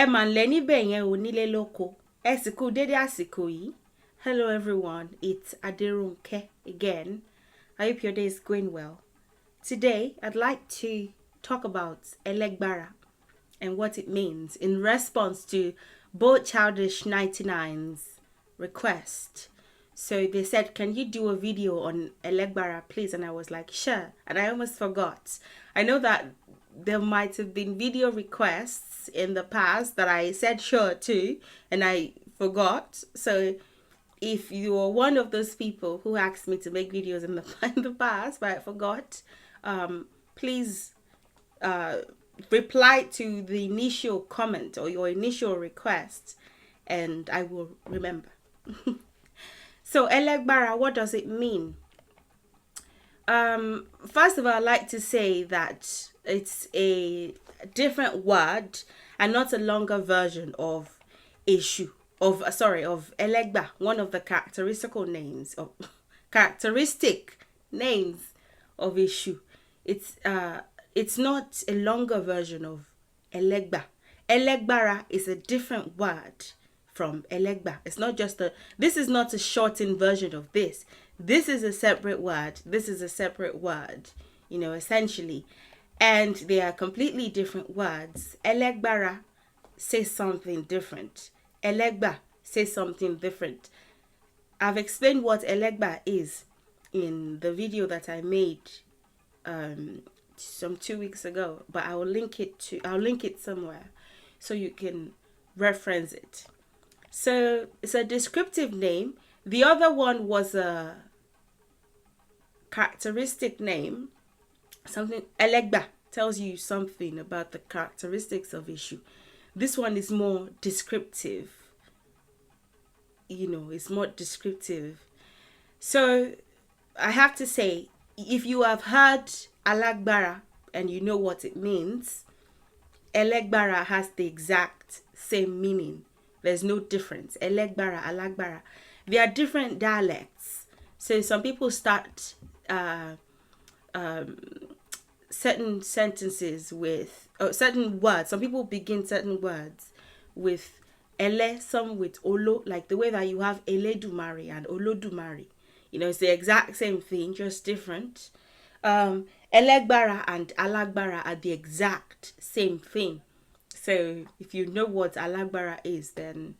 mà ńlẹ́ níbẹ̀ yẹn ò nílé lóko. Ẹ sì kú dédé àsìkò yìí. Hello everyone, it's Aderunke again. I hope your day is going well. Today, I'd like to talk about Elegba and what it means in response to both Childish 99's request. So they said, can you do a video on Elegba, please? And I was like, sure. And I almost forgot. I know that there might have been video requests in the past that I said sure to, and I forgot. So if you are one of those people who asked me to make videos in the past, but I forgot, please reply to the initial comment or your initial request, and I will remember. So Elegba, what does it mean? First of all, I'd like to say that it's a different word and not a longer version of Elegba, one of the characteristic names of issue. It's not a longer version of Elegba. Elegba is a different word from Elegba. It's not just this is not a shortened version of this. This is a separate word. This is a separate word, essentially. And they are completely different words. Elegba says something different. Elegba says something different. I've explained what Elegba is in the video that I made some 2 weeks ago, but I'll link it somewhere so you can reference it. So it's a descriptive name. The other one was a characteristic name. Something Elegba tells you something about the characteristics of issue. This one is more descriptive. It's more descriptive. So I have to say, if you have heard Alagbara and you know what it means, Elegbara has the exact same meaning. There's no difference. Elegbara, Alagbara. There are different dialects. So some people start certain sentences with certain words. Some people begin certain words with ele, some with olo, like the way that you have eledumare and olodumare. It's the exact same thing, just different. Elegbara and alagbara are the exact same thing. So if you know what alagbara is, then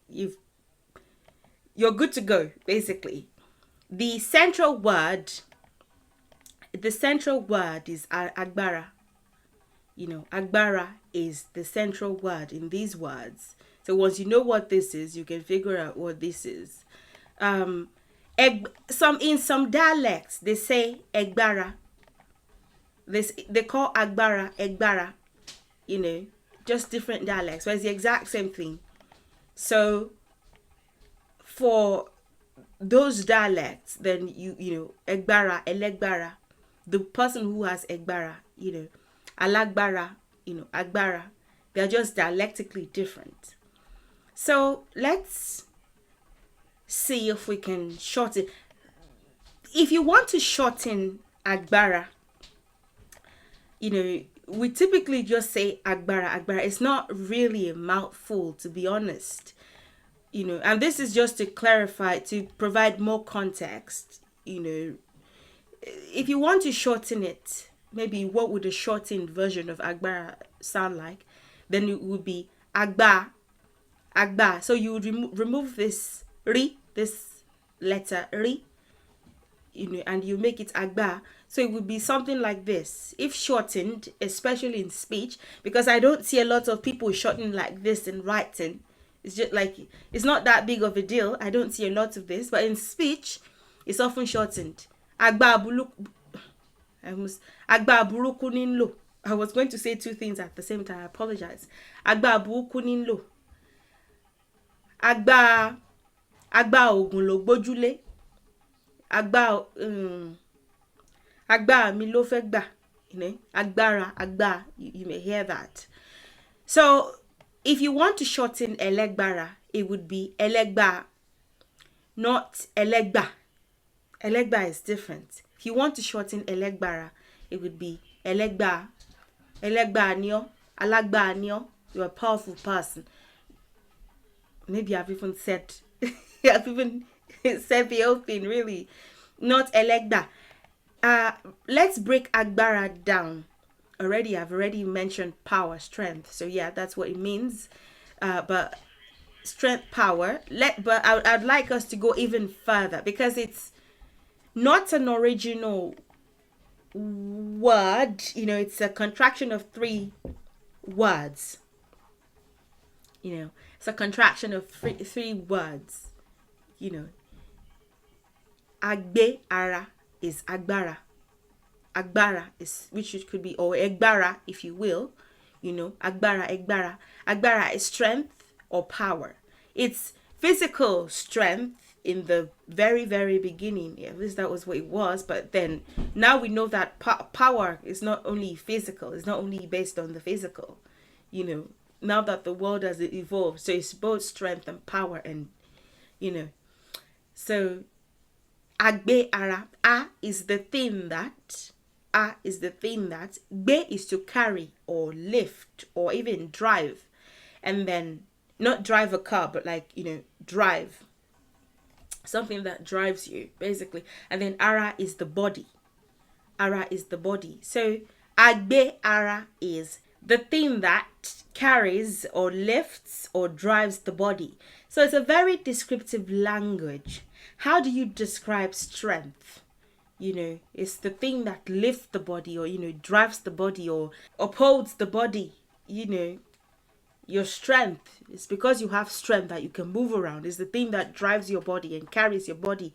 you're good to go, basically. The central word is agbara. Agbara is the central word in these words. So once you know what this is, you can figure out what this is. In some dialects, they say egbara. They call agbara egbara. Just different dialects, but it's the exact same thing. So for those dialects, then egbara, elegbara, the person who has egbara, alagbara, agbara, they're just dialectically different. So let's see if we can shorten. If you want to shorten agbara, we typically just say agbara. It's not really a mouthful, to be honest. And this is just to clarify, to provide more context. If you want to shorten it, maybe what would a shortened version of agbara sound like? Then it would be agba. So you would remove this ri, this letter ri, and you make it agba. So it would be something like this. If shortened, especially in speech, because I don't see a lot of people shortening like this in writing. It's just like, it's not that big of a deal. I don't see a lot of this, but in speech, it's often shortened. Agba buruku ninlo. I was going to say two things at the same time. I apologize. Agba buruku ninlo. Agba ogun lo gbojule. Agba mi lo fe gba. Agbara, agba. You may hear that. So if you want to shorten Elegbara, it would be Elegba, not Elegba. Elegba is different. If you want to shorten Elegbara, it would be Elegba, Elegba anio, Alagba anio, You're a powerful person. Maybe I've even said, I've even said the whole thing, really. Not Elegba. Let's break gbára down. I've already mentioned power, strength. So yeah, that's what it means. But strength, power. But I'd like us to go even further, because it's not an original word. It's a contraction of 3 words. It's a contraction of three words. Agbe ara is agbára. Agbára is, which it could be, or egbára if you will. Agbára, egbára. Agbára is strength or power. It's physical strength in the very, very beginning. At least that was what it was. But then now we know that power is not only physical. It's not only based on the physical. Now that the world has evolved, so it's both strength and power, and so agbe ara, is the thing that, be is to carry or lift or even drive, and then not drive a car, but drive something that drives you basically, and then ara is the body. So agbe ara is the thing that carries or lifts or drives the body. So it's a very descriptive language. How do you describe strength? It's the thing that lifts the body, or drives the body, or upholds the body. Your strength is because you have strength that you can move around. It's the thing that drives your body and carries your body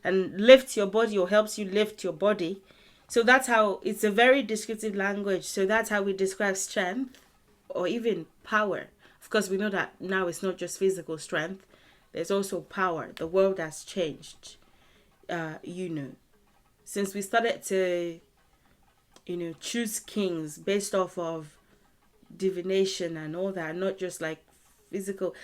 and lifts your body, or helps you lift your body. So that's how, it's a very descriptive language. So that's how we describe strength or even power. Of course, we know that now it's not just physical strength. There's also power. The world has changed, since we started to, choose kings based off of divination and all that, not just like physical.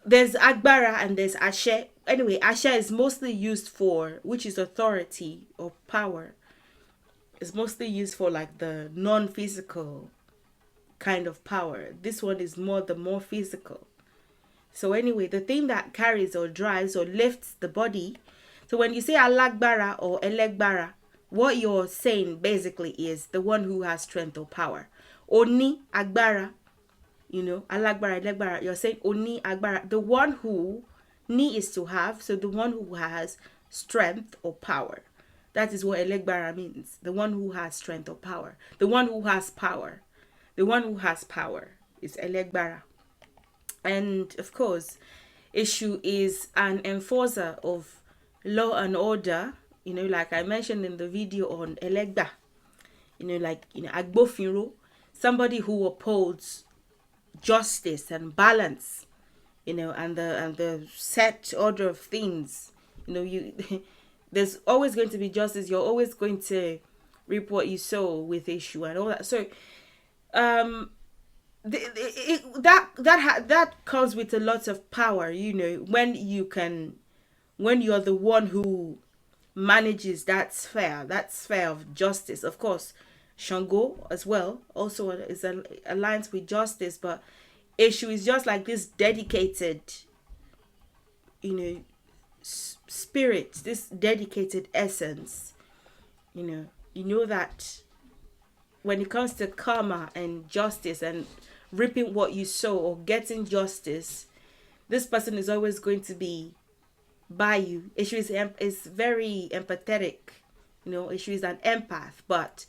There's agbára and there's ashe. Anyway, ashe is mostly used for, which is authority or power. It's mostly used for like the non-physical kind of power. This one is the more physical. So anyway, the thing that carries or drives or lifts the body. So when you say alagbara or elegbara, what you're saying basically is the one who has strength or power. Oni agbara, alagbara, elegbara, you're saying oni agbara, the one who, ni is to have, so the one who has strength or power. That is what elegbara means. The one who has strength or power. The one who has power. The one who has power is elegbara. And of course, Eshu is an enforcer of law and order, like I mentioned in the video on Elegba. Agbofinro, somebody who upholds justice and balance, and the set order of things. There's always going to be justice. You're always going to reap what you sow with Eshu and all that. So that comes with a lot of power, when you're the one who manages that sphere of justice. Of course, Shango as well also is aligns with justice, but Eshu is just like this dedicated, spirit, this dedicated essence. That when it comes to karma and justice and reaping what you sow or getting justice, this person is always going to be by you. Eshu is very empathetic. Eshu is an empath, but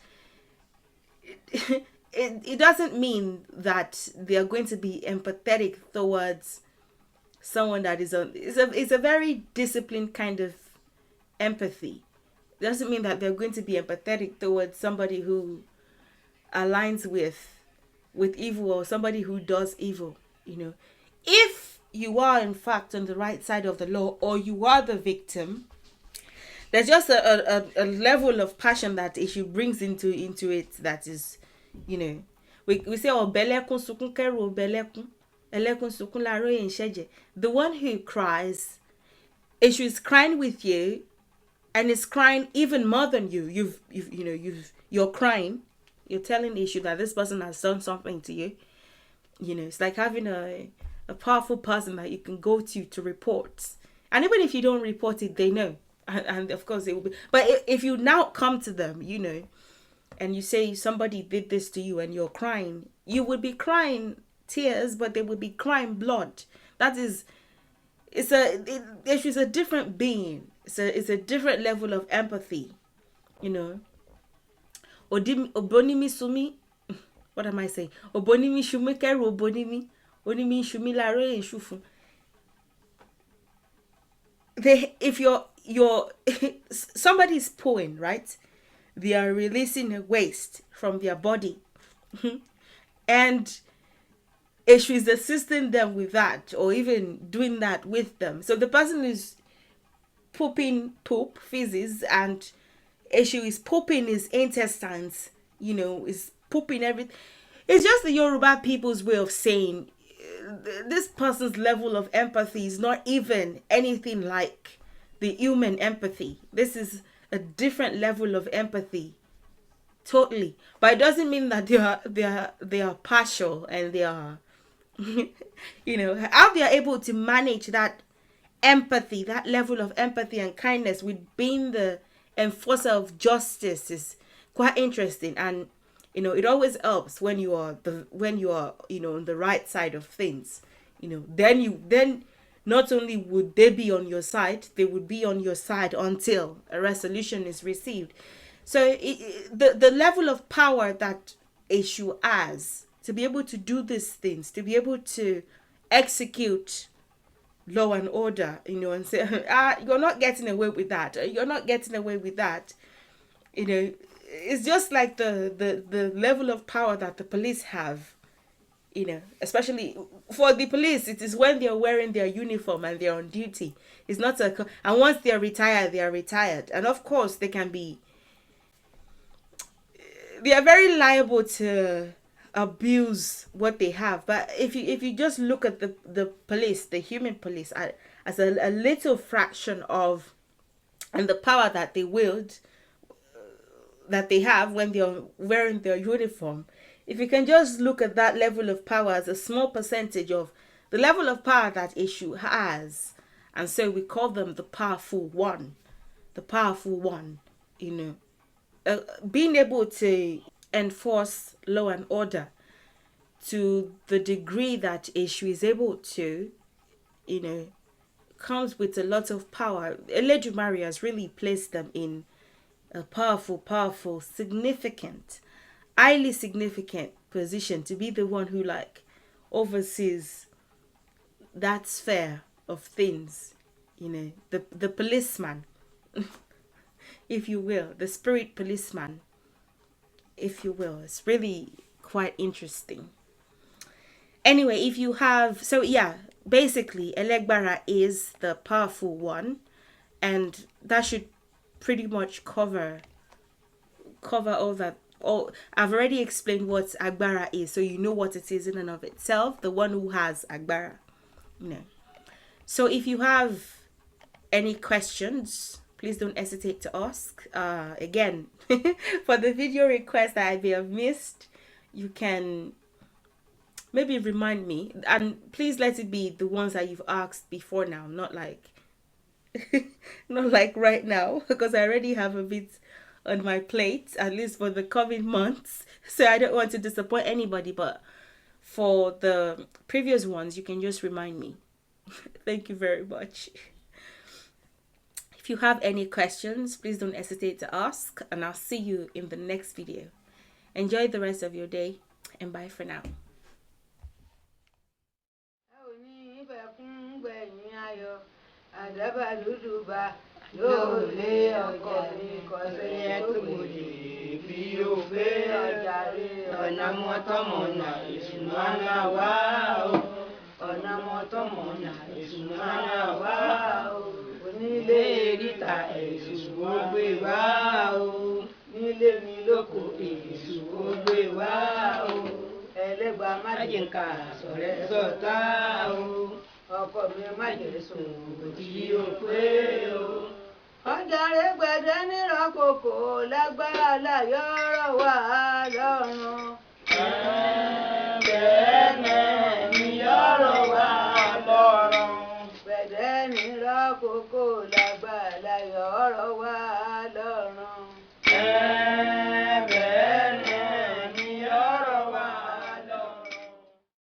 it doesn't mean that they are going to be empathetic towards someone that is it's a very disciplined kind of empathy. It doesn't mean that they're going to be empathetic towards somebody who aligns with evil, or somebody who does evil. If you are in fact on the right side of the law, or you are the victim, there's just a level of passion that Eshu brings into it that is, we say, oh, belekun sukun kero belekun, elekun sukun laro yen sheje. The one who cries, Eshu is crying with you, and is crying even more than you. You're crying. You're telling Eshu that this person has done something to you. You know, it's like having a powerful person that you can go to report. And even if you don't report it, they know. And of course it will be. But if you now come to them, you know, and you say somebody did this to you and you're crying, you would be crying tears, but they would be crying blood. That is, it's a different being. It's a different level of empathy, you know. Obonimi sumi, what am I saying? Obonimi shumi keru obonimi, onimi shumi lare shufu. If you're somebody's pooing, right? They are releasing a waste from their body, and Eshu is assisting them with that, or even doing that with them. So the person is pooping poop, feces, and Eshu is pooping his intestines, you know, is pooping everything. It's just the Yoruba people's way of saying this person's level of empathy is not even anything like the human empathy. This is a different level of empathy, totally. But it doesn't mean that they are partial and they are, you know, how they are able to manage that empathy, that level of empathy and kindness with being the enforcer of justice is quite interesting. And you know, it always helps when you are you know, on the right side of things. You know, then not only would they be on your side, they would be on your side until a resolution is received. So the level of power that Eshu has to be able to do these things, to be able to execute law and order, you know, and say, you're not getting away with that, you're not getting away with that, you know. It's just like the level of power that the police have, you know, especially for the police. It is when they're wearing their uniform and they're on duty. It's not and once they're retired, they are retired. And of course, they are very liable to abuse what they have. But if you just look at the police, the human police, as a little fraction of, and the power that they wield, that they have when they're wearing their uniform, if you can just look at that level of power as a small percentage of the level of power that Eshu has, and so we call them the powerful one, you know, being able to enforce law and order to the degree that Eshu is able to, you know, comes with a lot of power. Elegba has really placed them in a powerful, significant, highly significant position to be the one who like oversees that sphere of things, you know, the policeman, if you will, the spirit policeman, if you will. It's really quite interesting. Anyway, if you have, so yeah, basically Elegba is the powerful one, and that should pretty much cover all that. I've already explained what agbára is, so you know what it is in and of itself, the one who has agbára, you know. So if you have any questions, please don't hesitate to ask. Again, for the video request that I may have missed, you can maybe remind me, and please let it be the ones that you've asked before now, not like not like right now, because I already have a bit on my plate, at least for the coming months, so I don't want to disappoint anybody. But for the previous ones, you can just remind me. Thank you very much. If you have any questions, please don't hesitate to ask, and I'll see you in the next video. Enjoy the rest of your day, and bye for now. Àdábàdúdúbà yóò lé ọkọ mi kọsẹ̀ tó gbòdì bí yóò gbé ọjà rí ọ̀nà mọ́tọ́mọ́nà ìsúnmọ́nà wá o ọ̀nà mọ́tọ́mọ́nà ìsúnmọ́nà wá o onílé eríta èṣù ó gbé wá o nílé mi lóko èṣù ó gbé wá o Ẹlẹ́gba májèǹkà sọ̀rẹ́ sọ̀tá o. Ọkọ mi má jẹ́ sùn òdì yóò pé o. Ọjàre gbẹ̀dẹ̀ nírọ̀kòkò lágbára láyọ̀ ọ̀rọ̀ wà lọ́rùn. kó lágbàlá yọ̀ọ̀rọ̀ wá lọ́rùn.